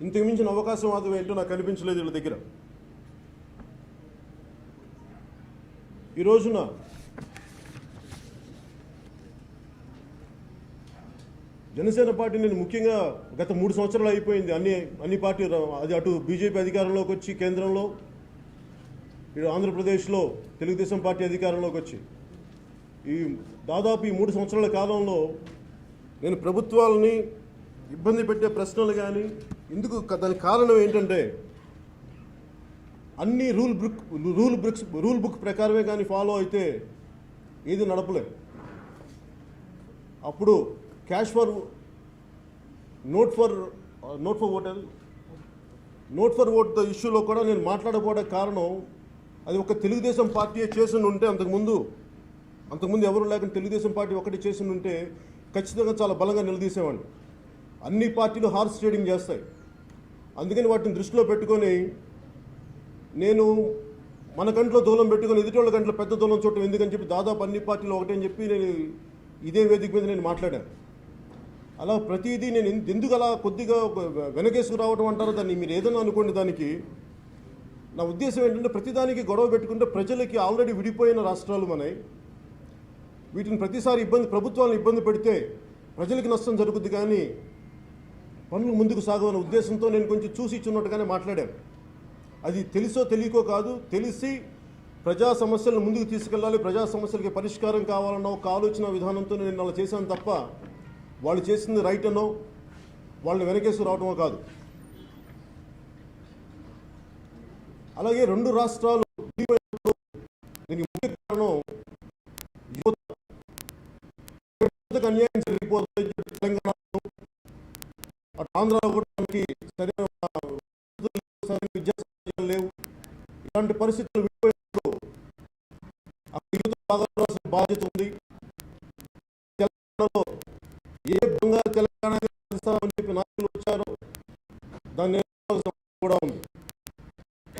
ఇంతకు మించిన అవకాశవాదం ఏంటో నాకు కనిపించలేదు వీళ్ళ దగ్గర. ఈ రోజున జనసేన పార్టీ నేను ముఖ్యంగా గత 3 సంవత్సరాలు అయిపోయింది అన్ని పార్టీలు, అది అటు బీజేపీ అధికారంలోకి వచ్చి కేంద్రంలో, ఇటు ఆంధ్రప్రదేశ్లో తెలుగుదేశం పార్టీ అధికారంలోకి వచ్చి దాదాపు ఈ 3 సంవత్సరాల కాలంలో నేను ప్రభుత్వాలని ఇబ్బంది పెట్టే ప్రశ్నలు కానీ ఎందుకు, దానికి కారణం ఏంటంటే అన్ని రూల్ బుక్ ప్రకారమే కానీ ఫాలో అయితే ఏది నడపలే. అప్పుడు cash for note for vote ఇష్యూలో కూడా నేను మాట్లాడకపోవడానికి కారణం అది ఒక తెలుగుదేశం పార్టీ చేసి ఉంటే, అంతకుముందు ఎవరు లేకుండా తెలుగుదేశం పార్టీ ఒకటి చేసి ఉంటే ఖచ్చితంగా చాలా బలంగా నిలదీసేవాడిని. అన్ని పార్టీలు హార్స్ ట్రేడింగ్ చేస్తాయి, అందుకని వాటిని దృష్టిలో పెట్టుకొని నేను మన కంట్లో దూలం పెట్టుకొని ఎదుటోళ్ళ కంట్లో పెద్ద దూలం చూడటం ఎందుకని చెప్పి దాదాపు అన్ని పార్టీలు ఒకటే అని చెప్పి నేను ఇదే వేదిక మీద నేను మాట్లాడాను. అలా ప్రతిదీ నేను ఎందుకు అలా కొద్దిగా వెనకేసుకు రావడం అంటారో దాన్ని మీరు ఏదైనా అనుకోండి. దానికి నా ఉద్దేశం ఏంటంటే ప్రతిదానికి గొడవ పెట్టుకుంటే ప్రజలకి ఆల్రెడీ విడిపోయిన రాష్ట్రాలు మనవి, వీటిని ప్రతిసారి ప్రభుత్వాలను ఇబ్బంది పెడితే ప్రజలకి నష్టం జరుగుద్ది, కానీ పనులు ముందుకు సాగవన్న ఉద్దేశంతో నేను కొంచెం చూసి ఇచ్చున్నట్టుగానే మాట్లాడాను. అది తెలుసో తెలియకో కాదు, తెలిసి ప్రజా సమస్యలను ముందుకు తీసుకెళ్ళాలి, ప్రజా సమస్యలకి పరిష్కారం కావాలన్న ఒక ఆలోచన విధానంతో నేను అలా చేశాను తప్ప వాళ్ళు చేసింది రైట్ అనో వాళ్ళని వెనకేసు రావడమో కాదు. అలాగే 2 రాష్ట్రాలు దీనికి ముఖ్య కారణం యువతకు అన్యాయం జరిగిపోతుంది. తెలంగాణ ఆంధ్రాలో కూడా మనకి సరైన విద్యాసంస్థలు లేవు. ఇలాంటి పరిస్థితులు విడిపోయినప్పుడు యువత బాగాల్సిన బాధ్యత ఉంది. తెలంగాణలో ఏ విధంగా తెలంగాణ అని చెప్పి నాయకులు వచ్చారో దాన్ని కూడా ఉంది.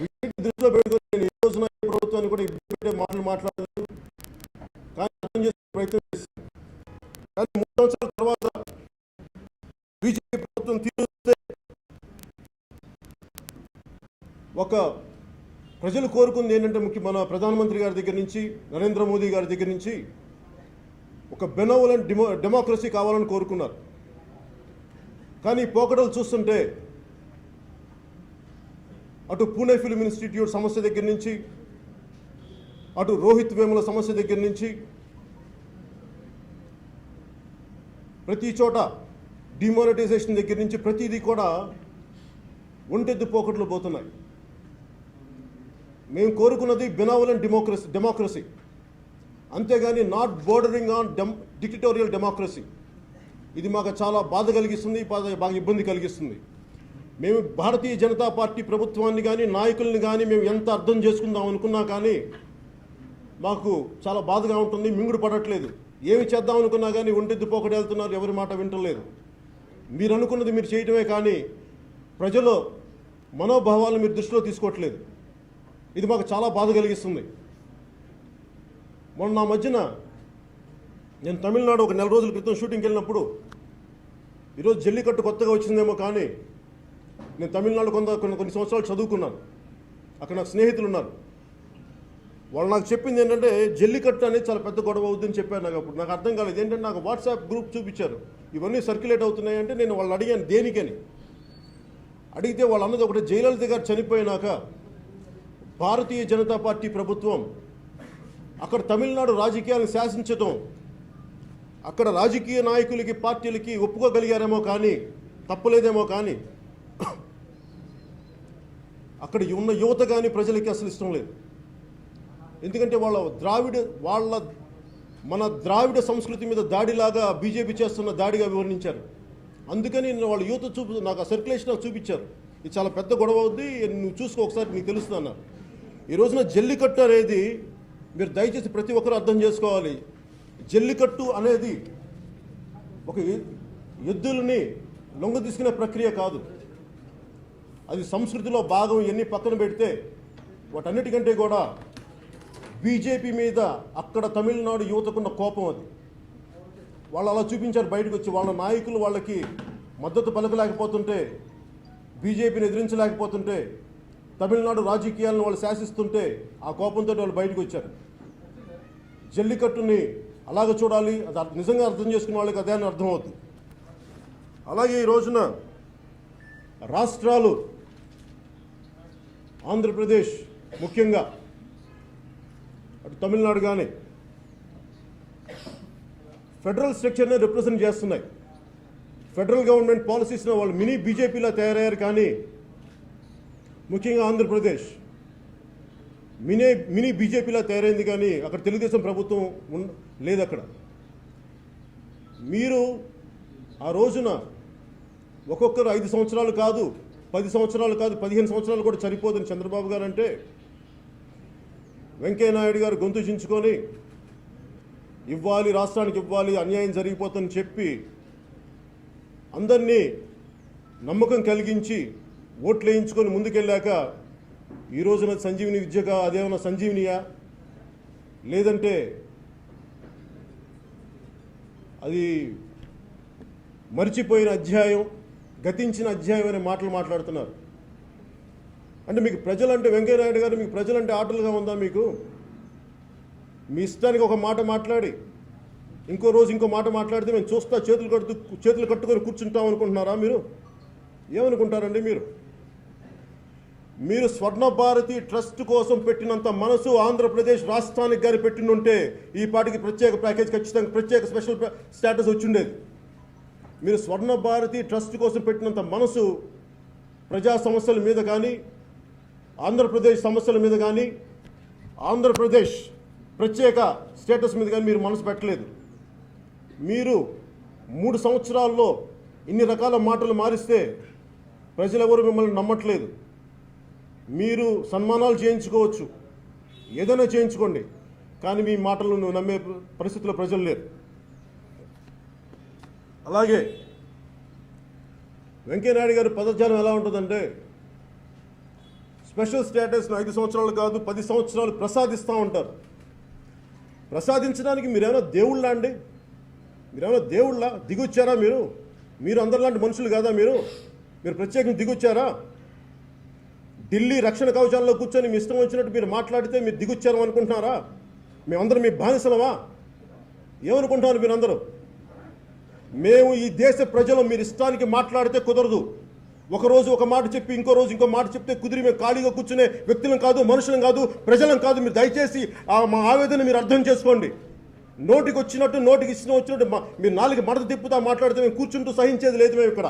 వీటిని దృష్టిలో పెట్టుకుని నేను ఈ రోజున ప్రభుత్వాన్ని కూడా ఇబ్బంది పెట్టే మాటలు మాట్లాడలేదు, కానీ అర్థం చేసే ప్రయత్నం చేశాను. కానీ 3 సంవత్సరాల తర్వాత బీజేపీ ప్రభుత్వం తీరుస్తే ఒక ప్రజలు కోరుకుంది ఏంటంటే మన ప్రధానమంత్రి గారి దగ్గర నుంచి, నరేంద్ర మోదీ గారి దగ్గర నుంచి ఒక బెనోవలెంట్ డెమోక్రసీ కావాలని కోరుకున్నారు. కానీ పోకడలు చూస్తుంటే అటు పూణే ఫిల్మ్ ఇన్స్టిట్యూట్ సమస్య దగ్గర నుంచి, అటు రోహిత్ వేముల సమస్య దగ్గర నుంచి ప్రతి చోట డిమానిటైజేషన్ దగ్గర నుంచి ప్రతిదీ కూడా ఒంటెద్దు పోకట్లు పోతున్నాయి. మేము కోరుకున్నది బెనోవలెంట్ డెమోక్రసీ, అంతేగాని not bordering on dictatorial democracy. ఇది మాకు చాలా బాధ కలిగిస్తుంది, బాగా ఇబ్బంది కలిగిస్తుంది. మేము భారతీయ జనతా పార్టీ ప్రభుత్వాన్ని కానీ నాయకుల్ని కానీ మేము ఎంత అర్థం చేసుకుందాం అనుకున్నా కానీ మాకు చాలా బాధగా ఉంటుంది. మింగుడు పడట్లేదు. ఏమి చేద్దాం అనుకున్నా కానీ ఒంటెద్దు పోకటి వెళ్తున్నారు, ఎవరి మాట వింటలేదు. మీరు అనుకున్నది మీరు చేయటమే కానీ ప్రజల మనోభావాలను మీరు దృష్టిలో తీసుకోవట్లేదు. ఇది మాకు చాలా బాధ కలిగిస్తుంది. మొన్న నా మధ్యన నేను తమిళనాడు ఒక 4 రోజుల క్రితం షూటింగ్కి వెళ్ళినప్పుడు, ఈరోజు జల్లికట్టు కొత్తగా వచ్చిందేమో కానీ నేను తమిళనాడు కొన్ని సంవత్సరాలు చదువుకున్నాను. అక్కడ నాకు స్నేహితులు ఉన్నారు. వాళ్ళు నాకు చెప్పింది ఏంటంటే జల్లికట్టు అనేది చాలా పెద్ద గొడవ అవుతుందని చెప్పారు. నాకు అర్థం కాలేదు. ఏంటంటే నాకు వాట్సాప్ గ్రూప్ చూపించారు, ఇవన్నీ సర్క్యులేట్ అవుతున్నాయి అంటే నేను వాళ్ళు అడిగాను దేనికని. అడిగితే వాళ్ళు అన్నది ఒకటి, జయలలిత గారు చనిపోయినాక భారతీయ జనతా పార్టీ ప్రభుత్వం అక్కడ తమిళనాడు రాజకీయాలను శాసించడం, అక్కడ రాజకీయ నాయకులకి పార్టీలకి ఒప్పుకోగలిగారేమో కానీ తప్పలేదేమో కానీ అక్కడ ఉన్న యువత కానీ ప్రజలకి అసలు ఇష్టం లేదు. ఎందుకంటే మన ద్రావిడ సంస్కృతి మీద దాడిలాగా బీజేపీ చేస్తున్న దాడిగా వివరించారు. అందుకని వాళ్ళ యువత నాకు ఆ సర్క్యులేషన్ నాకు చూపించారు. ఇది చాలా పెద్ద గొడవ అవుద్ది, నువ్వు చూసుకో ఒకసారి నీకు తెలుస్తుంది అన్నారు. ఈ రోజున జల్లికట్టు అనేది మీరు దయచేసి ప్రతి ఒక్కరు అర్థం చేసుకోవాలి. జల్లికట్టు అనేది ఒక ఎద్దులని లొంగ తీసుకునే ప్రక్రియ కాదు. అది సంస్కృతిలో భాగం. ఎన్ని పక్కన పెడితే వాటన్నిటికంటే కూడా బీజేపీ మీద అక్కడ తమిళనాడు యువతకున్న కోపం అది. వాళ్ళు అలా చూపించారు బయటకు వచ్చి. వాళ్ళ నాయకులు వాళ్ళకి మద్దతు పలకలేకపోతుంటే బీజేపీని ఎదిరించలేకపోతుంటే, తమిళనాడు రాజకీయాలను వాళ్ళు శాసిస్తుంటే ఆ కోపంతో వాళ్ళు బయటకు వచ్చారు. జల్లికట్టుని అలాగ చూడాలి, అది నిజంగా అర్థం చేసుకున్న వాళ్ళకి అదే అని అర్థమవుతుంది. అలాగే ఈ రోజున రాష్ట్రాలు, ఆంధ్రప్రదేశ్ ముఖ్యంగా, అటు తమిళనాడు కానీ ఫెడరల్ స్ట్రక్చర్ని రిప్రజెంట్ చేస్తున్నాయి. ఫెడరల్ గవర్నమెంట్ పాలసీస్లో వాళ్ళు మినీ బీజేపీలా తయారయ్యారు. కానీ ముఖ్యంగా ఆంధ్రప్రదేశ్ మినీ బీజేపీలా తయారైంది. కానీ అక్కడ తెలుగుదేశం ప్రభుత్వం లేదు. అక్కడ మీరు ఆ రోజున ఒక్కొక్కరు 5 సంవత్సరాలు కాదు, 10 సంవత్సరాలు కాదు, 15 సంవత్సరాలు కూడా సరిపోదని చంద్రబాబు గారు అంటే, వెంకయ్యనాయుడు గారు గొంతు చించుకొని ఇవ్వాలి, రాష్ట్రానికి ఇవ్వాలి, అన్యాయం జరిగిపోతుందని చెప్పి అందరినీ నమ్మకం కలిగించి ఓట్లు వేయించుకొని ముందుకెళ్ళాక ఈ రోజున సంజీవిని విద్యగా అదేమన్నా సంజీవినియా, లేదంటే అది మర్చిపోయిన అధ్యాయం, గతించిన అధ్యాయం అనే మాటలు మాట్లాడుతున్నారు. అంటే మీకు ప్రజలంటే, వెంకయ్యనాయుడు గారు, మీకు ప్రజలంటే ఆటలుగా ఉందా? మీకు మీ ఇష్టానికి ఒక మాట మాట్లాడి ఇంకో రోజు ఇంకో మాట మాట్లాడితే మేము చూస్తా చేతులు కట్టుకొని కూర్చుంటాం అనుకుంటున్నారా? మీరు ఏమనుకుంటారండి? మీరు స్వర్ణ భారతి ట్రస్ట్ కోసం పెట్టినంత మనసు ఆంధ్రప్రదేశ్ రాష్ట్రానికి గారి పెట్టినుంటే ఈ పాటికి ప్రత్యేక ప్యాకేజ్, ఖచ్చితంగా ప్రత్యేక స్పెషల్ స్టేటస్ వచ్చిండేది. మీరు స్వర్ణ భారతి ట్రస్ట్ కోసం పెట్టినంత మనసు ప్రజా సమస్యల మీద కానీ, ఆంధ్రప్రదేశ్ సమస్యల మీద కానీ, ఆంధ్రప్రదేశ్ ప్రత్యేక స్టేటస్ మీద కానీ మీరు మనసు పెట్టలేదు. మీరు 3 సంవత్సరాల్లో ఇన్ని రకాల మాటలు మారిస్తే ప్రజలెవరు మిమ్మల్ని నమ్మట్లేదు. మీరు సన్మానాలు చేయించుకోవచ్చు, ఏదైనా చేయించుకోండి, కానీ మీ మాటలను నమ్మే పరిస్థితిలో ప్రజలు లేరు. అలాగే వెంకయ్యనాయుడు గారి పదజాలం ఎలా ఉంటుందంటే, స్పెషల్ స్టేటస్ను 5 సంవత్సరాలు కాదు 10 సంవత్సరాలు ప్రసాదిస్తూ ఉంటారు. ప్రసాదించడానికి మీరేమైనా దేవుళ్ళా అండి? మీరేమైనా దేవుళ్ళా? దిగొచ్చారా? మీరు అందరిలాంటి మనుషులు కాదా? మీరు ప్రత్యేకంగా దిగొచ్చారా? ఢిల్లీ రక్షణ కవచాల్లో కూర్చొని మీ ఇష్టం వచ్చినట్టు మీరు మాట్లాడితే మీరు దిగొచ్చారు అనుకుంటున్నారా? మేమందరం మీ బానిసలమా? ఏమనుకుంటున్నారు మీరందరూ? మేము ఈ దేశ ప్రజలు మీరు ఇష్టానికి మాట్లాడితే కుదరదు. ఒకరోజు ఒక మాట చెప్పి ఇంకో రోజు ఇంకో మాట చెప్తే కుదిరి మేము ఖాళీగా కూర్చునే వ్యక్తులం కాదు, మనుషులం కాదు, ప్రజలం కాదు. మీరు దయచేసి మా ఆవేదన మీరు అర్థం చేసుకోండి. నోటికి వచ్చినట్టు, నోటికి ఇష్టం వచ్చినట్టు మీరు నాలుగు మడత తిప్పుతా మాట్లాడితే మేము కూర్చుంటూ సహించేది లేదు. మేము ఇక్కడ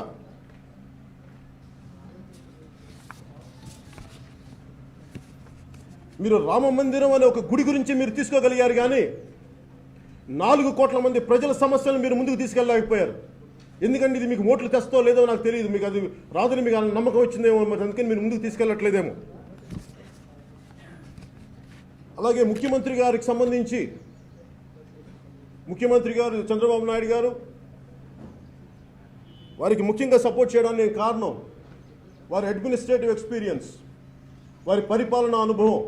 మీరు రామ మందిరం అనే ఒక గుడి గురించి మీరు తీసుకోగలిగారు, కానీ 4 కోట్ల మంది ప్రజల సమస్యలను మీరు ముందుకు తీసుకెళ్ళలేకపోయారు. ఎందుకంటే ఇది మీకు ఓట్లు తెస్తో లేదో నాకు తెలియదు, మీకు అది రాదని మీకు నమ్మకం వచ్చిందేమో, మరి అందుకని మీరు ముందుకు తీసుకెళ్ళట్లేదేమో. అలాగే ముఖ్యమంత్రి గారికి సంబంధించి, ముఖ్యమంత్రి గారు చంద్రబాబు నాయుడు గారు, వారికి ముఖ్యంగా సపోర్ట్ చేయడానికి కారణం వారి అడ్మినిస్ట్రేటివ్ ఎక్స్పీరియన్స్, వారి పరిపాలనా అనుభవం.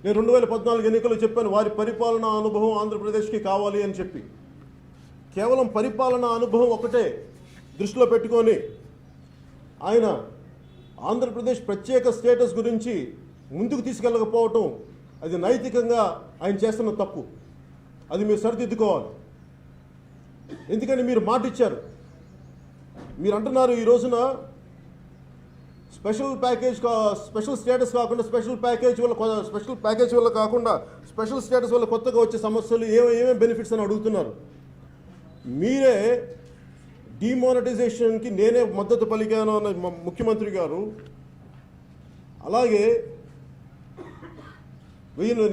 నేను 2014 ఎన్నికల్లో చెప్పాను, వారి పరిపాలనా అనుభవం ఆంధ్రప్రదేశ్కి కావాలి అని చెప్పి. కేవలం పరిపాలనా అనుభవం ఒకటే దృష్టిలో పెట్టుకొని ఆయన ఆంధ్రప్రదేశ్ ప్రత్యేక స్టేటస్ గురించి ముందుకు తీసుకెళ్ళకపోవటం, అది నైతికంగా ఆయన చేస్తున్న తప్పు. అది మీరు సరిదిద్దుకోవాలి. ఎందుకంటే మీరు మాట ఇచ్చారు. మీరు అంటున్నారు ఈ రోజున స్పెషల్ స్టేటస్ కాకుండా స్పెషల్ ప్యాకేజ్ వల్ల కాకుండా స్పెషల్ స్టేటస్ వల్ల కొత్తగా వచ్చే సమస్యలు ఏమేమి బెనిఫిట్స్ అని అడుగుతున్నారు. మీరే డిమానిటైజేషన్కి నేనే మద్దతు పలికాను అన్న ముఖ్యమంత్రి గారు, అలాగే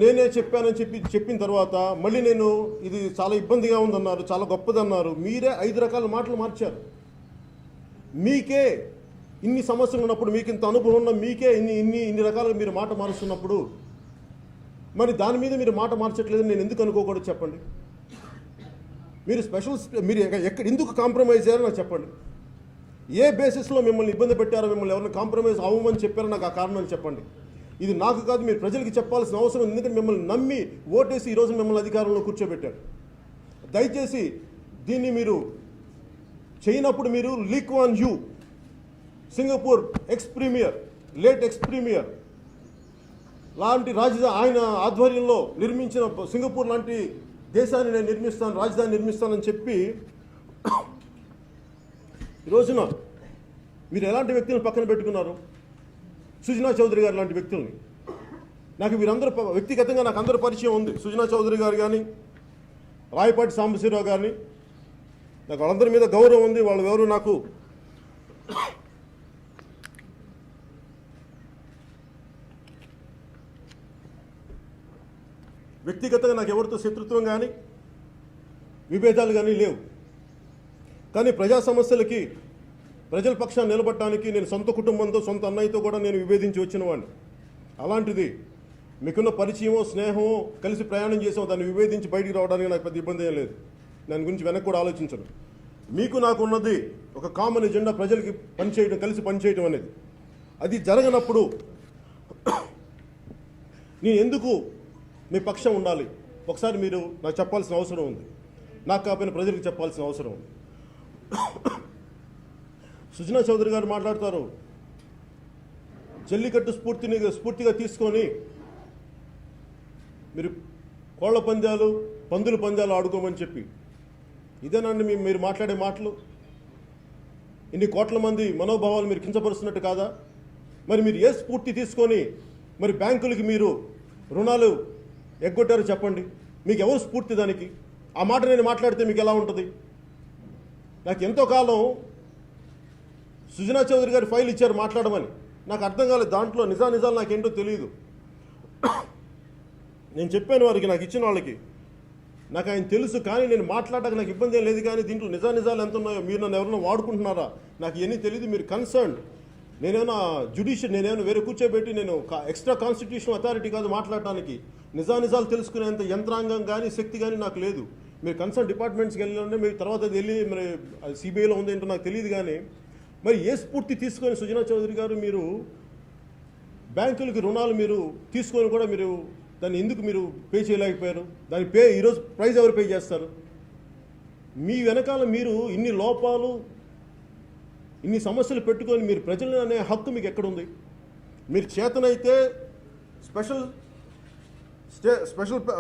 నేనే చెప్పానని చెప్పిన తర్వాత మళ్ళీ నేను ఇది చాలా ఇబ్బందిగా ఉందన్నారు, చాలా గొప్పదన్నారు. మీరే 5 రకాల మాటలు మార్చారు. మీకే ఇన్ని సమస్యలు ఉన్నప్పుడు, మీకు ఇంత అనుభవం ఉన్న మీకే ఇన్ని రకాలుగా మీరు మాట మారుస్తున్నప్పుడు, మరి దాని మీద మీరు మాట మార్చట్లేదని నేను ఎందుకు అనుకోకూడదు చెప్పండి. మీరు ఎక్కడ ఎందుకు కాంప్రమైజ్ అయ్యారో నాకు చెప్పండి. ఏ బేసిస్లో మిమ్మల్ని ఇబ్బంది పెట్టారో, మిమ్మల్ని ఎవరిని కాంప్రమైజ్ అవ్వమని చెప్పారో నాకు ఆ కారణాలు చెప్పండి. ఇది నాకు కాదు, మీరు ప్రజలకి చెప్పాల్సిన అవసరం. ఎందుకంటే మిమ్మల్ని నమ్మి ఓటేసి ఈరోజు మిమ్మల్ని అధికారంలో కూర్చోబెట్టారు. దయచేసి దీన్ని మీరు చేయనప్పుడు మీరు Lee Kuan Yew, Singapore ex premier, late ex premier లాంటి ఆయన ఆధ్వర్యంలో నిర్మించిన సింగపూర్ లాంటి దేశాన్ని నేను నిర్మిస్తాను, రాజధాని నిర్మిస్తానని చెప్పి ఈ రోజున మీరు ఎలాంటి వ్యక్తులను పక్కన పెట్టుకున్నారు? సుజనా చౌదరి గారు లాంటి వ్యక్తుల్ని. నాకు వీరందరూ వ్యక్తిగతంగా నాకు అందరూ పరిచయం ఉంది. సుజనా చౌదరి గారు కానీ, రాయపాటి సాంబశివరావు గారిని, నాకు వాళ్ళందరి మీద గౌరవం ఉంది. వాళ్ళు ఎవరు నాకు వ్యక్తిగతంగా నాకు ఎవరితో శత్రుత్వం కానీ విభేదాలు కానీ లేవు. కానీ ప్రజా సమస్యలకి ప్రజల పక్షాన్ని నిలబడటానికి నేను సొంత కుటుంబంతో, సొంత అన్నయ్యతో కూడా నేను విభేదించి వచ్చిన వాడిని. అలాంటిది మీకున్న పరిచయమో, స్నేహమో, కలిసి ప్రయాణం చేసామో దాన్ని విభేదించి బయటికి రావడానికి నాకు పెద్ద ఇబ్బంది ఏం లేదు. దాని గురించి వెనక్కి కూడా ఆలోచించను. మీకు నాకు ఉన్నది ఒక కామన్ ఎజెండా, ప్రజలకి పనిచేయడం, కలిసి పనిచేయడం అనేది. అది జరగనప్పుడు నేను ఎందుకు మీ పక్షం ఉండాలి? ఒకసారి మీరు నాకు చెప్పాల్సిన అవసరం ఉంది. నాకు కాకపోయిన ప్రజలకు చెప్పాల్సిన అవసరం ఉంది. సుజనా చౌదరి గారు మాట్లాడతారు, జల్లికట్టు స్ఫూర్తిగా తీసుకొని మీరు కోళ్ల పందాలు, పందుల పందాలు ఆడుకోమని చెప్పి. ఇదేనండి మీరు మాట్లాడే మాటలు? ఇన్ని కోట్ల మంది మనోభావాలు మీరు కించపరుస్తున్నట్టు కాదా? మరి మీరు ఏ స్ఫూర్తి తీసుకొని మరి బ్యాంకులకి మీరు రుణాలు ఎగ్గొట్టారో చెప్పండి. మీకు ఎవరు స్ఫూర్తి దానికి? ఆ మాట నేను మాట్లాడితే మీకు ఎలా ఉంటుంది? నాకు ఎంతో కాలం సుజనా చౌదరి గారి ఫైల్ ఇచ్చారు మాట్లాడమని. నాకు అర్థం కాలేదు. దాంట్లో నిజాలు నాకేంటో తెలియదు. నేను చెప్పాను వారికి, నాకు ఇచ్చిన వాళ్ళకి, నాకు ఆయన తెలుసు. కానీ నేను మాట్లాడడానికి నాకు ఇబ్బంది ఏం లేదు. కానీ దీంట్లో నిజాలు ఎంత ఉన్నాయో, మీరు నన్ను ఎవరైనా వాడుకుంటున్నారా నాకు ఇవన్నీ తెలియదు. మీరు కన్సర్న్, నేనేమైనా నేనేమైనా వేరే కూర్చోబెట్టి నేను ఎక్స్ట్రా కాన్స్టిట్యూషనల్ అథారిటీ కాదు మాట్లాడటానికి. నిజాలు తెలుసుకునేంత యంత్రాంగం కానీ శక్తి కానీ నాకు లేదు. మీరు కన్సర్న్ డిపార్ట్మెంట్స్కి వెళ్ళాలంటే మీరు తర్వాత అది వెళ్ళి మరి అది సిబిఐలో ఉందేంటో నాకు తెలియదు. కానీ మరి ఏ స్ఫూర్తి తీసుకొని సుజనా చౌదరి గారు మీరు బ్యాంకులకి రుణాలు మీరు తీసుకొని కూడా మీరు దాన్ని ఎందుకు మీరు పే చేయలేకపోయారు? దాని ఈరోజు ప్రైజ్ ఎవరు పే చేస్తారు? మీ వెనకాల మీరు ఇన్ని లోపాలు, ఇన్ని సమస్యలు పెట్టుకొని మీరు ప్రజలను అనే హక్కు మీకు ఎక్కడుంది? మీరు చేతనైతే స్పెషల్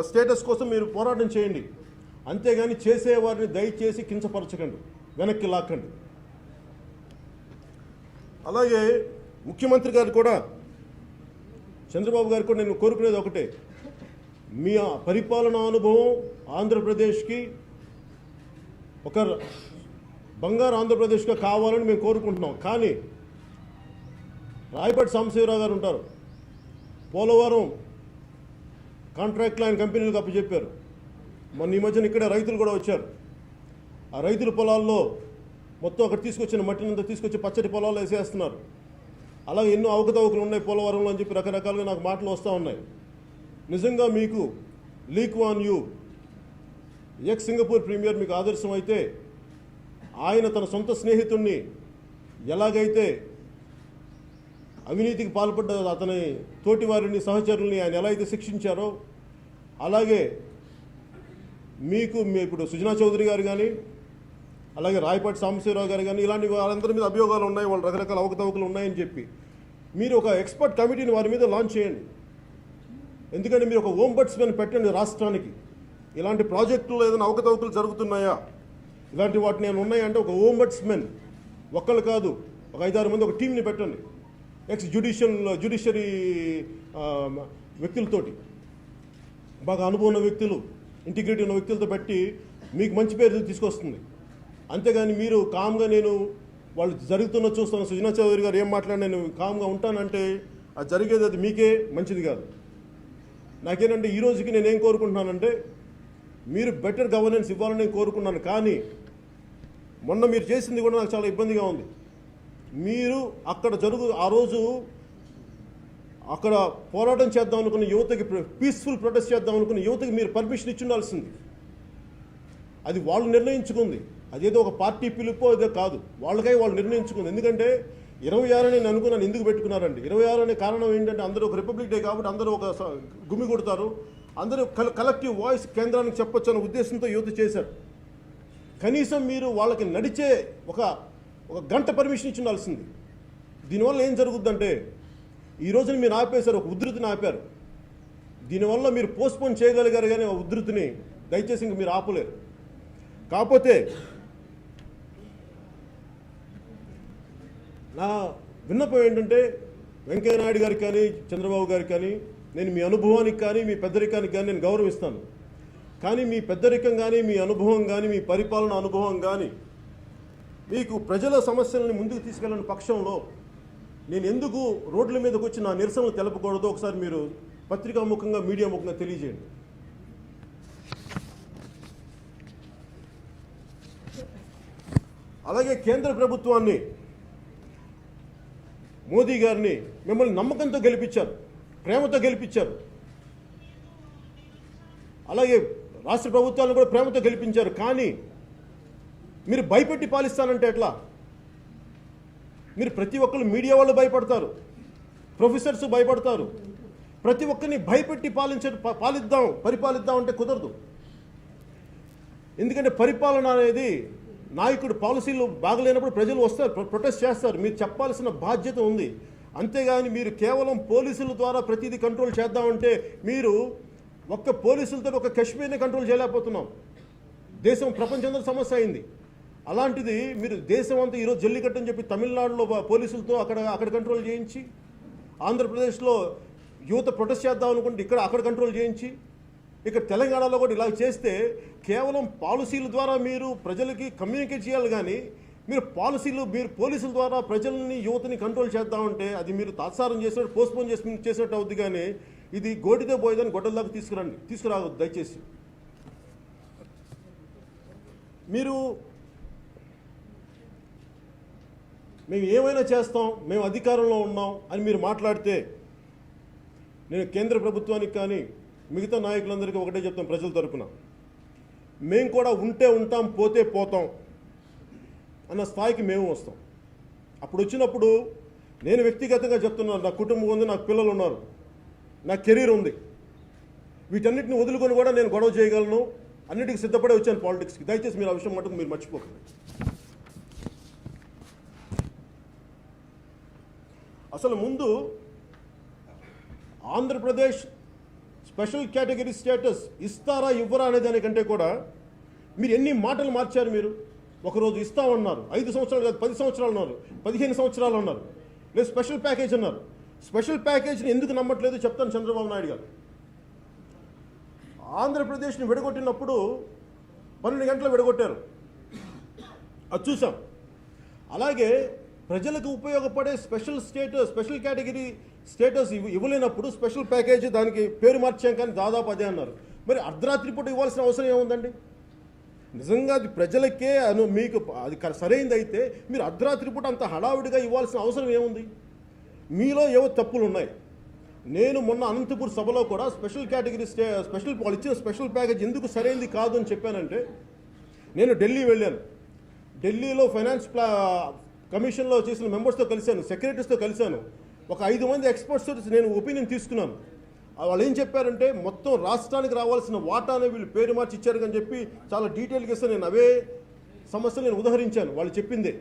స్టేటస్ కోసం మీరు పోరాటం చేయండి. అంతేగాని చేసేవారిని దయచేసి కించపరచకండి, వెనక్కి లాక్కండి. అలాగే ముఖ్యమంత్రి గారు కూడా, చంద్రబాబు గారు కూడా నేను కోరుకునేది ఒకటే, మీ పరిపాలనా అనుభవం ఆంధ్రప్రదేశ్కి ఒక బంగారు ఆంధ్రప్రదేశ్గా కావాలని మేము కోరుకుంటున్నాం. కానీ రాయపాటి సాంబశివరావు గారు ఉంటారు, పోలవరం కాంట్రాక్ట్లు ఆయన కంపెనీలకు అప్పచెప్పారు. మొన్న ఈ మధ్యన ఇక్కడే రైతులు కూడా వచ్చారు. ఆ రైతుల పొలాల్లో మొత్తం అక్కడ తీసుకొచ్చిన మట్టినంతా తీసుకొచ్చి పచ్చటి పొలాల్లో వేసేస్తున్నారు. అలాగే ఎన్నో అవకతవకలు ఉన్నాయి పోలవరంలో అని చెప్పి రకరకాలుగా నాకు మాటలు వస్తూ ఉన్నాయి. నిజంగా మీకు Lee Kuan Yew ex Singapore premier మీకు ఆదర్శం అయితే, ఆయన తన సొంత స్నేహితుడిని ఎలాగైతే అవినీతికి పాల్పడ్డ అతని తోటి వారిని, సహచరుల్ని ఆయన ఎలా అయితే శిక్షించారో, అలాగే మీకు ఇప్పుడు సుజనా చౌదరి గారు కానీ, అలాగే రాయపాటి సాంబశివరావు గారు కానీ, ఇలాంటి వాళ్ళందరి మీద అభియోగాలు ఉన్నాయి, వాళ్ళు రకరకాల అవకతవకలు ఉన్నాయని చెప్పి మీరు ఒక ఎక్స్పర్ట్ కమిటీని వారి మీద లాంచ్ చేయండి. ఎందుకంటే మీరు ఒక ఓంబడ్స్మెన్ పెట్టండి రాష్ట్రానికి. ఇలాంటి ప్రాజెక్టులు ఏదైనా అవకతవకలు జరుగుతున్నాయా, ఇలాంటి వాటిని ఏమైనా ఉన్నాయంటే ఒక ఓంబడ్స్మెన్, ఒక్కళ్ళు కాదు, ఒక 5-6 మంది ఒక టీంని పెట్టండి. ఎక్స్ జ్యుడిషియరీ వ్యక్తులతోటి, బాగా అనుభవం ఉన్న వ్యక్తులు, ఇంటిగ్రిటీ ఉన్న వ్యక్తులతో పెట్టి మీకు మంచి పేరు తీసుకొస్తుంది. అంతేగాని మీరు కామ్గా నేను వాళ్ళు జరుగుతున్న చూస్తాను, సుజనా చౌదరి గారు ఏం మాట్లాడినా నేను కామ్గా ఉంటానంటే అది జరిగేది అది మీకే మంచిది కాదు. నాకేంటంటే ఈ రోజుకి నేనేం కోరుకుంటున్నానంటే, మీరు బెటర్ గవర్నెన్స్ ఇవ్వాలని నేను కోరుకున్నాను. కానీ మొన్న మీరు చేసింది కూడా నాకు చాలా ఇబ్బందిగా ఉంది. మీరు అక్కడ ఆ రోజు అక్కడ పోరాటం చేద్దాం అనుకున్న యువతకి, పీస్ఫుల్ ప్రొటెస్ట్ చేద్దాం అనుకున్న యువతకి మీరు పర్మిషన్ ఇచ్చి ఉండాల్సింది. అది వాళ్ళు నిర్ణయించుకుంది. అదేదో ఒక పార్టీ పిలుపో ఇదే కాదు, వాళ్ళకై వాళ్ళు నిర్ణయించుకుంది. ఎందుకంటే 26 నేను అనుకున్నాను, ఎందుకు పెట్టుకున్నారండి 26 అనే కారణం ఏంటంటే, అందరూ ఒక రిపబ్లిక్ డే కాబట్టి అందరూ ఒక గుమి కొడతారు, అందరూ కలెక్టివ్ వాయిస్ కేంద్రానికి చెప్పొచ్చు అనే ఉద్దేశంతో యువత చేశారు. కనీసం మీరు వాళ్ళకి నడిచే ఒక గంట పర్మిషన్ ఇచ్చి ఉండాల్సింది. దీనివల్ల ఏం జరుగుద్దంటే ఈ రోజున మీరు ఆపేశారు, ఒక ఉధృతిని ఆపారు. దీనివల్ల మీరు పోస్ట్పోన్ చేయగలిగారు కానీ ఆ ఉధృతిని దయచేసి ఇంక మీరు ఆపలేరు. కాకపోతే నా విన్నపం ఏంటంటే వెంకయ్యనాయుడు గారికి కానీ చంద్రబాబు గారికి కానీ నేను మీ అనుభవానికి కానీ మీ పెద్దరికానికి కానీ నేను గౌరవిస్తాను. కానీ మీ పెద్దరికం కానీ మీ అనుభవం కానీ మీ పరిపాలన అనుభవం కానీ మీకు ప్రజల సమస్యలను ముందుకు తీసుకెళ్ళని పక్షంలో నేను ఎందుకు రోడ్ల మీదకి వచ్చి నా నిరసనలు తెలపకూడదో ఒకసారి మీరు పత్రికా ముఖంగా మీడియా ముఖంగా తెలియజేయండి. అలాగే కేంద్ర ప్రభుత్వాన్ని మోదీ గారిని మిమ్మల్ని నమ్మకంతో గెలిపించారు, ప్రేమతో గెలిపించారు. అలాగే రాష్ట్ర ప్రభుత్వాలను కూడా ప్రేమతో గెలిపించారు. కానీ మీరు భయపెట్టి పాలిస్తానంటే ఎట్లా? మీరు ప్రతి ఒక్కరు మీడియా వాళ్ళు భయపడతారు, ప్రొఫెసర్స్ భయపడతారు. ప్రతి ఒక్కరిని భయపెట్టి పరిపాలిద్దాం అంటే కుదరదు. ఎందుకంటే పరిపాలన అనేది నాయకుడు పాలసీలు బాగలేనప్పుడు ప్రజలు వస్తారు, ప్రొటెస్ట్ చేస్తారు. మీరు చెప్పాల్సిన బాధ్యత ఉంది. అంతేగాని మీరు కేవలం పోలీసుల ద్వారా ప్రతిదీ కంట్రోల్ చేద్దామంటే మీరు ఒక్క పోలీసులతో ఒక కాశ్మీర్ని కంట్రోల్ చేయలేకపోతున్నాం. దేశం ప్రపంచంలో సమస్య అయింది. అలాంటిది మీరు దేశం అంతా ఈరోజు జల్లికట్టు అని చెప్పి తమిళనాడులో పోలీసులతో అక్కడ కంట్రోల్ చేయించి, ఆంధ్రప్రదేశ్లో యువత ప్రొటెస్ట్ చేద్దాం అనుకుంటే అక్కడ కంట్రోల్ చేయించి, ఇక్కడ తెలంగాణలో కూడా ఇలా చేస్తే కేవలం పాలసీల ద్వారా మీరు ప్రజలకి కమ్యూనికేట్ చేయాలి. కానీ మీరు పోలీసుల ద్వారా ప్రజల్ని యువతని కంట్రోల్ చేద్దామంటే అది మీరు తాత్సారం చేసినట్టు, పోస్ట్పోన్ చేసినట్టు అవుద్ది. కానీ ఇది గోటితో పోయేదని గొడ్డల దాకా తీసుకురావద్దు దయచేసి. మేము ఏమైనా చేస్తాం, మేము అధికారంలో ఉన్నాం అని మీరు మాట్లాడితే నేను కేంద్ర ప్రభుత్వానికి కానీ మిగతా నాయకులందరికీ ఒకటే చెప్తాం, ప్రజల తరపున మేము కూడా ఉంటే ఉంటాం, పోతే పోతాం అన్న స్థాయికి మేము వస్తాం. అప్పుడు వచ్చినప్పుడు నేను వ్యక్తిగతంగా చెప్తున్నాను, నా కుటుంబం ఉంది, నాకు పిల్లలు ఉన్నారు, నా కెరీర్ ఉంది. వీటన్నిటిని వదులుకొని కూడా నేను గొడవ చేయగలను, అన్నిటికీ సిద్ధపడే వచ్చాను పాలిటిక్స్కి. దయచేసి మీరు ఆ విషయం మటుకు మీరు మర్చిపోకండి. అసలు ముందు ఆంధ్రప్రదేశ్ స్పెషల్ కేటగిరీ స్టేటస్ ఇస్తారా ఇవ్వరా అనే దానికంటే కూడా మీరు ఎన్ని మాటలు మార్చారు. మీరు ఒకరోజు ఇస్తామన్నారు, 5 సంవత్సరాలు కాదు 10 సంవత్సరాలు అన్నారు, 15 సంవత్సరాలు అన్నారు, లేదు స్పెషల్ ప్యాకేజ్ అన్నారు. స్పెషల్ ప్యాకేజ్ని ఎందుకు నమ్మట్లేదు చెప్తాను. చంద్రబాబు నాయుడు గారు ఆంధ్రప్రదేశ్ని విడగొట్టినప్పుడు 12 గంటలు విడగొట్టారు, అది చూసాం. అలాగే ప్రజలకు ఉపయోగపడే స్పెషల్ కేటగిరీ స్టేటస్ ఇవ్వలేనప్పుడు స్పెషల్ ప్యాకేజీ దానికి పేరు మార్చాం, కానీ దాదాపు అదే అన్నారు. మరి అర్ధరాత్రి పూట ఇవ్వాల్సిన అవసరం ఏముందండి? నిజంగా అది ప్రజలకే మీకు అది సరైనది అయితే మీరు అర్ధరాత్రి పూట అంత హడావిడిగా ఇవ్వాల్సిన అవసరం ఏముంది? మీలో ఏవో తప్పులు ఉన్నాయి. నేను మొన్న అనంతపూర్ సభలో కూడా స్పెషల్ కేటగిరీ వాళ్ళు ఇచ్చిన స్పెషల్ ప్యాకేజ్ ఎందుకు సరైనది కాదు అని చెప్పానంటే, నేను ఢిల్లీ వెళ్ళాను. ఢిల్లీలో ఫైనాన్స్ కమిషన్లో చేసిన మెంబర్స్తో కలిశాను, సెక్రటరీస్తో కలిశాను. ఒక 5 మంది ఎక్స్పర్ట్స్తో నేను ఒపీనియన్ తీసుకున్నాను. వాళ్ళు ఏం చెప్పారంటే, మొత్తం రాష్ట్రానికి రావాల్సిన వాటానే వీళ్ళు పేరు మార్చి ఇచ్చారు అని చెప్పి చాలా డీటెయిల్గా ఇస్తే నేను అవే సమస్యలు నేను ఉదహరించాను వాళ్ళు చెప్పిందే.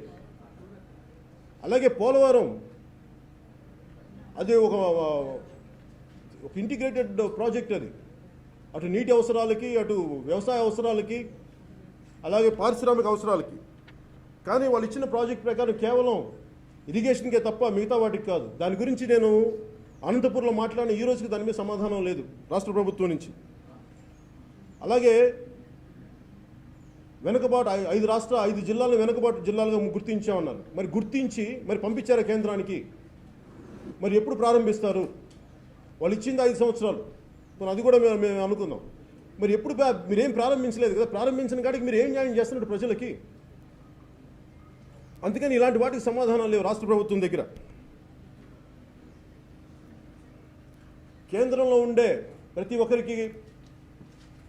అలాగే పోలవరం అది ఒక ఇంటిగ్రేటెడ్ ప్రాజెక్ట్. అది అటు నీటి అవసరాలకి, అటు వ్యవసాయ అవసరాలకి, అలాగే పారిశ్రామిక అవసరాలకి. కానీ వాళ్ళు ఇచ్చిన ప్రాజెక్ట్ ప్రకారం కేవలం ఇరిగేషన్కే తప్ప మిగతా వాటికి కాదు. దాని గురించి నేను అనంతపూర్లో మాట్లాడిన ఈ రోజుకి దాని మీద సమాధానం లేదు రాష్ట్ర ప్రభుత్వం నుంచి. అలాగే వెనుకబాటు 5 జిల్లాలను వెనుకబాటు జిల్లాలుగా గుర్తించామన్నారు. మరి గుర్తించి పంపించారా కేంద్రానికి? మరి ఎప్పుడు ప్రారంభిస్తారు? వాళ్ళు ఇచ్చింది 5 సంవత్సరాలు, మరి అది కూడా మేము అనుకుందాం. మరి ఎప్పుడు మీరేం ప్రారంభించలేదు కదా, ప్రారంభించిన కాడికి మీరు ఏం న్యాయం చేస్తున్నారు ప్రజలకి? అందుకని ఇలాంటి వాటికి సమాధానం లేవు రాష్ట్ర ప్రభుత్వం దగ్గర. కేంద్రంలో ఉండే ప్రతి ఒక్కరికి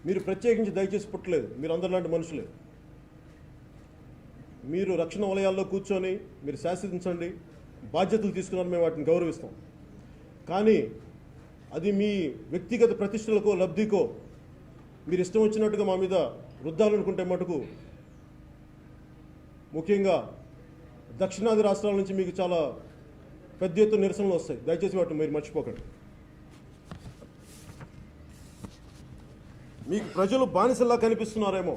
మీరు ప్రత్యేకించి దయచేసి పుట్టలేదు, మీరు అందరిలాంటి మనుషులే. మీరు రక్షణ వలయాల్లో కూర్చొని మీరు శాసించండి, బాధ్యతలు తీసుకున్నారు, మేము వాటిని గౌరవిస్తాం. కానీ అది మీ వ్యక్తిగత ప్రతిష్టలకో లబ్ధికో మీరు ఇష్టం వచ్చినట్టుగా మా మీద రుద్దాలనుకుంటే మటుకు, ముఖ్యంగా దక్షిణాది రాష్ట్రాల నుంచి మీకు చాలా పెద్ద ఎత్తున నిరసనలు వస్తాయి. దయచేసి వాటిని మీరు మర్చిపోకండి. మీకు ప్రజలు బానిసల్లా కనిపిస్తున్నారేమో.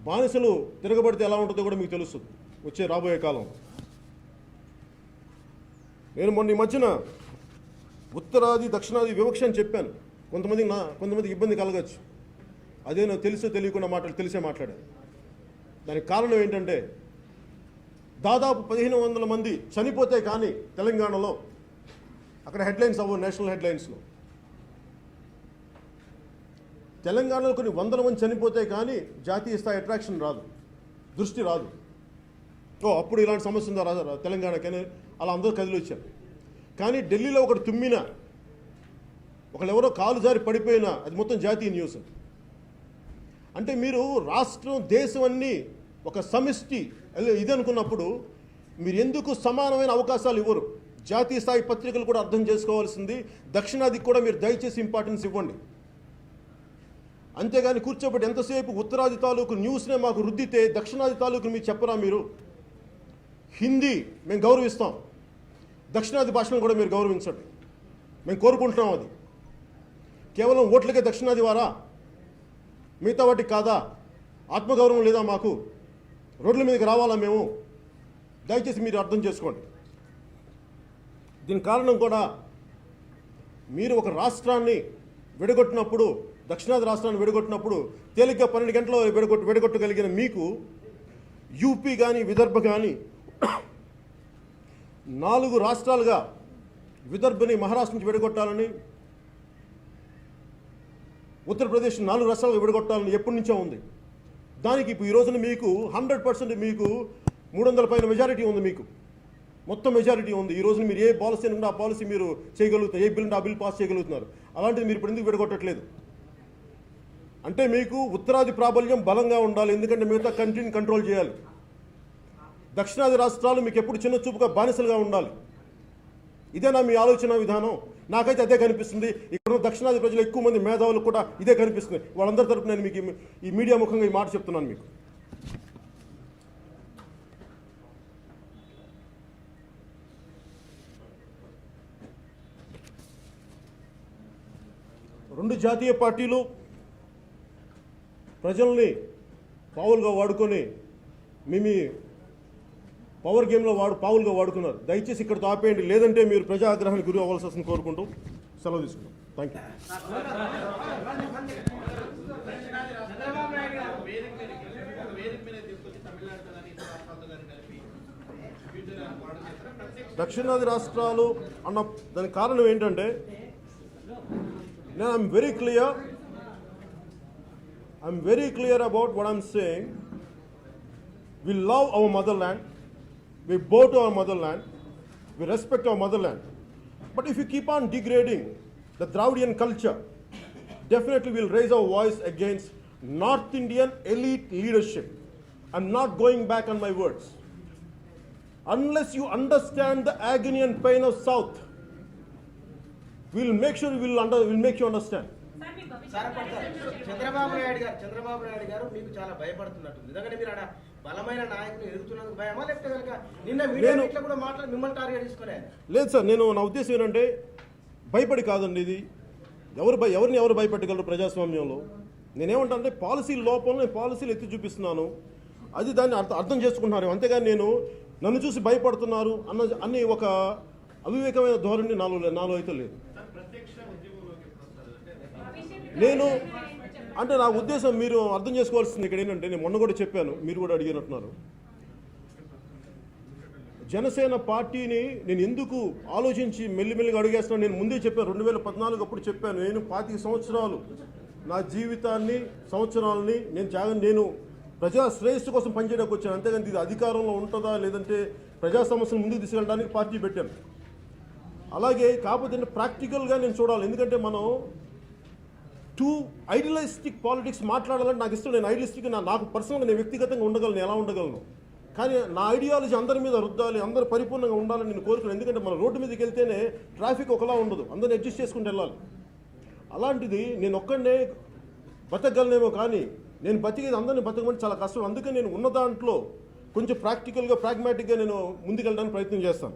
బానిసలు తిరగబడితే ఎలా ఉంటుందో కూడా మీకు తెలుస్తుంది వచ్చే రాబోయే కాలం. నేను మొన్న ఈ మధ్యన ఉత్తరాది దక్షిణాది వివక్ష అని చెప్పాను. కొంతమందికి ఇబ్బంది కలగచ్చు. అదే నాకు తెలిసో తెలియకుండా తెలిసే మాట్లాడాను. దానికి కారణం ఏంటంటే దాదాపు 1500 మంది చనిపోతే కానీ తెలంగాణలో అక్కడ హెడ్లైన్స్ అవ్వవు. నేషనల్ హెడ్లైన్స్లో తెలంగాణలో కొన్ని 100 మంది చనిపోతే కానీ జాతీయ స్థాయి అట్రాక్షన్ రాదు, దృష్టి రాదు. అప్పుడు ఇలాంటి సమస్య ఉందా తెలంగాణకని అలా అందరూ కదిలి వచ్చారు. కానీ ఢిల్లీలో ఒకటి తుమ్మినా, ఒకళ్ళెవరో కాలు జారి పడిపోయినా అది మొత్తం జాతీయ న్యూస్. అంటే మీరు రాష్ట్రం దేశం అన్నీ ఒక సమిష్టి ఇది అనుకున్నప్పుడు మీరు ఎందుకు సమానమైన అవకాశాలు ఇవ్వరు? జాతీయ స్థాయి పత్రికలు కూడా అర్థం చేసుకోవాల్సింది. దక్షిణాదికి కూడా మీరు దయచేసి ఇంపార్టెన్స్ ఇవ్వండి. అంతేగాని కూర్చోబెట్టి ఎంతసేపు ఉత్తరాది తాలూకు న్యూస్నే మాకు రుద్దితే దక్షిణాది తాలూకు మీరు చెప్పరా? మీరు హిందీ మేము గౌరవిస్తాం, దక్షిణాది భాషను కూడా మీరు గౌరవించండి, మేము కోరుకుంటున్నాం. అది కేవలం ఓట్లకే దక్షిణాది వారా? మిగతా వాటికి కాదా? ఆత్మగౌరవం లేదా మాకు? రోడ్ల మీదకి రావాలా మేము? దయచేసి మీరు అర్థం చేసుకోండి. దీని కారణం కూడా మీరు ఒక రాష్ట్రాన్ని విడగొట్టినప్పుడు, దక్షిణాది రాష్ట్రాన్ని విడగొట్టినప్పుడు తేలిగ్గా 12 గంటల్లో విడగొట్టగలిగిన మీకు యూపీ కానీ విదర్భ కానీ 4 రాష్ట్రాలుగా విదర్భని మహారాష్ట్ర నుంచి విడగొట్టాలని, ఉత్తరప్రదేశ్ 4 రాష్ట్రాలుగా విడగొట్టాలని ఎప్పటి నుంచో ఉంది. దానికి ఈ రోజున మీకు 100% మీకు 300 పైన మెజారిటీ ఉంది. మీకు మొత్తం మెజారిటీ ఉంది. ఈ రోజున మీరు ఏ పాలసీ అనుకుంటే ఆ పాలసీ మీరు చేయగలుగుతారు, ఏ బిల్ అంటే ఆ బిల్ పాస్ చేయగలుగుతున్నారు. అలాంటిది మీరు ఇప్పుడు ఎందుకు విడగొట్టట్లేదు? అంటే మీకు ఉత్తరాది ప్రాబల్యం బలంగా ఉండాలి, ఎందుకంటే మిగతా కంట్రీని కంట్రోల్ చేయాలి. దక్షిణాది రాష్ట్రాలు మీకు ఎప్పుడు చిన్న చూపుగా బానిసలుగా ఉండాలి. ఇదేనా మీ ఆలోచన విధానం? నాకైతే అదే కనిపిస్తుంది. ఇక్కడ దక్షిణాది ప్రజలు ఎక్కువ మంది మేధావులు కూడా ఇదే కనిపిస్తుంది. వాళ్ళందరి తరపున నేను మీకు ఈ మీడియా ముఖంగా ఈ మాట చెప్తున్నాను. మీకు రెండు జాతీయ పార్టీలు ప్రజల్ని పావులుగా వాడుకొని మీ పవర్ గేమ్లో పావులుగా వాడుకున్నారు. దయచేసి ఇక్కడితో ఆపేయండి, లేదంటే మీరు ప్రజా ఆగ్రహానికి గురి అవ్వాల్సి వస్తుంది కోరుకుంటూ సెలవు తీసుకుంటాం. Thank you. దక్షిణాది రాష్ట్రాలు అన్న దానికి కారణం ఏంటంటే నేను I'm very clear about what I'm saying. We love our motherland, we bow to our motherland, we respect our motherland. But if you keep on degrading the Dravidian culture, definitely we'll raise our voice against North Indian elite leadership. I'm not going back on my words. Unless you understand the agony and pain of South, we'll make you understand. Chandrababu Naidu గారు మీకు చాలా భయపడుతున్నట్టుంది. ఎందుకంటే మీరు ఆడ బలమైన నాయకులు ఎదుగుతున్నందుకు భయమా, లేకపోతే కనుక నిన్న మీడియా కూడా మాట్లాడి మిమ్మల్ని టార్గెట్ తీసుకునే? లేదు సార్, నా ఉద్దేశం ఏంటంటే భయపడి కాదండి. ఇది ఎవరు భయపెట్టగలరు ప్రజాస్వామ్యంలో? నేనేమంటానంటే పాలసీ లోపల పాలసీలు ఎత్తి చూపిస్తున్నాను, అది దాన్ని అర్థం చేసుకుంటున్నారు. అంతేగాని నన్ను చూసి భయపడుతున్నారు అన్ని ఒక అవివేకమైన ధోరణి నాలో అయితే లేదు. అంటే నా ఉద్దేశం మీరు అర్థం చేసుకోవాల్సింది ఇక్కడ ఏంటంటే, నేను మొన్న కూడా చెప్పాను, మీరు కూడా అడిగినట్టున్నారు. జనసేన పార్టీని నేను ఎందుకు ఆలోచించి మెల్లిమెల్లిగా అడిగేస్తున్నాను. నేను ముందే చెప్పాను, 2014 అప్పుడు చెప్పాను. నేను 25 సంవత్సరాలు నా జీవితాన్ని సంవత్సరాలని నేను ప్రజా శ్రేయస్సు కోసం పనిచేయడానికి వచ్చాను. అంతేగాని ఇది అధికారంలో ఉంటుందా లేదంటే ప్రజా సమస్యను ముందుకు తీసుకెళ్ళడానికి పార్టీ పెట్టాను. అలాగే కాకపోతే ప్రాక్టికల్గా నేను చూడాలి. ఎందుకంటే మనం ఐడియలిస్టిక్ పాలిటిక్స్ మాట్లాడాలంటే నాకు ఇష్టం. నేను ఐడియలిస్టిక్ నాకు పర్సనల్గా నేను వ్యక్తిగతంగా ఉండగలను, ఎలా ఉండగలను. కానీ నా ఐడియాలజీ అందరి మీద రుద్దాలి, అందరూ పరిపూర్ణంగా ఉండాలని నేను కోరుకున్నాను. ఎందుకంటే మనం రోడ్డు మీదకి వెళ్తేనే ట్రాఫిక్ ఒకలా ఉండదు, అందరిని అడ్జస్ట్ చేసుకుంటూ వెళ్ళాలి. అలాంటిది నేను ఒక్కడనే బతకగలనేమో, కానీ నేను బతికేది అందరినీ బతకమంటే చాలా కష్టం. అందుకని నేను ఉన్న దాంట్లో కొంచెం ప్రాగ్మాటిక్గా నేను ముందుకెళ్ళడానికి ప్రయత్నం చేస్తాను.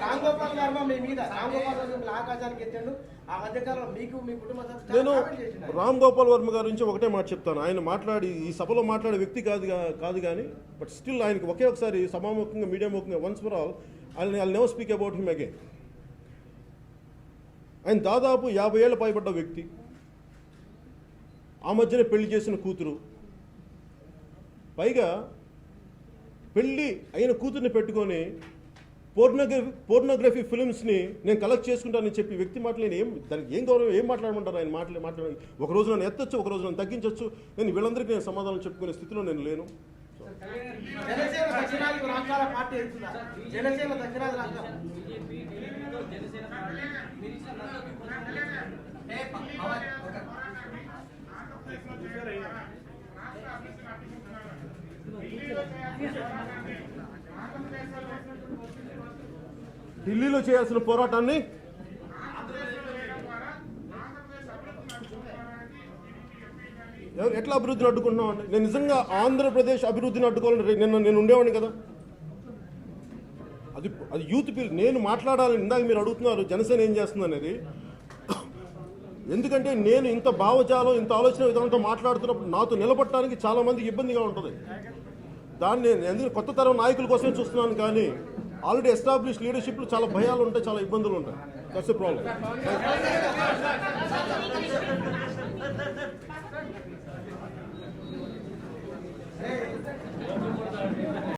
రామ్ గోపాల్ వర్మ మీ మీద ఆకాశానికి ఎత్తాడు. ఆ మధ్యకాలంలో మీకు మీ కుటుంబ సభ్యులు నేను చాలా కామెంట్ చేసిండు. రామ్ గోపాల్ వర్మ గారి నుంచి ఒకటే మాట చెప్తాను. ఆయన ఈ సభలో మాట్లాడే వ్యక్తి కాదు కానీ బట్ స్టిల్ ఆయనకి ఒకే ఒకసారి సభాముఖంగా మీడియా ముఖంగా once for all I never speak about him again. ఆయన దాదాపు 50 ఏళ్ళ పైబడ్డ వ్యక్తి. ఆ మధ్యనే పెళ్లి చేసిన కూతురు. పైగా పెళ్ళి అయిన కూతుర్ని పెట్టుకొని పోర్నోగ్రఫీ ఫిల్మ్స్ని నేను కలెక్ట్ చేసుకుంటానని చెప్పి వ్యక్తి మాటలేని దానికి ఏం గౌరవం, ఏం మాట్లాడమంటారు ఆయన మాట్లాడి ఒక రోజు నన్ను ఎత్తచ్చు, ఒక రోజు నన్ను తగ్గించవచ్చు. వీళ్ళందరికీ నేను సమాధానం చెప్పుకునే స్థితిలో నేను లేను. జనసేన దక్షిణాది రాష్ట్రాల పార్టీ వెళ్తుందా? జనసేన దక్షిణాది రాష్ట్రాలు ఢిల్లీలో చేయాల్సిన పోరాటాన్ని ఎట్లా అభివృద్ధిని అడ్డుకుంటున్నాం అండి? నేను నిజంగా ఆంధ్రప్రదేశ్ అభివృద్ధిని అడ్డుకోవాలని నేను ఉండేవాడిని కదా. అది యూత్ పిల్ నేను మాట్లాడాలని ఇందాక మీరు అడుగుతున్నారు జనసేన ఏం చేస్తుంది అనేది. ఎందుకంటే నేను ఇంత భావజాలం ఇంత ఆలోచన విధానంతో మాట్లాడుతున్నప్పుడు నాతో నిలబడటానికి చాలా మందికి ఇబ్బందిగా ఉంటుంది. దాన్ని నేను ఎందుకంటే కొత్త తరం నాయకుల కోసమే చూస్తున్నాను కానీ ఆల్రెడీ ఎస్టాబ్లిష్ లీడర్షిప్లో చాలా భయాలు ఉంటాయి, చాలా ఇబ్బందులు ఉంటాయి. That's a problem.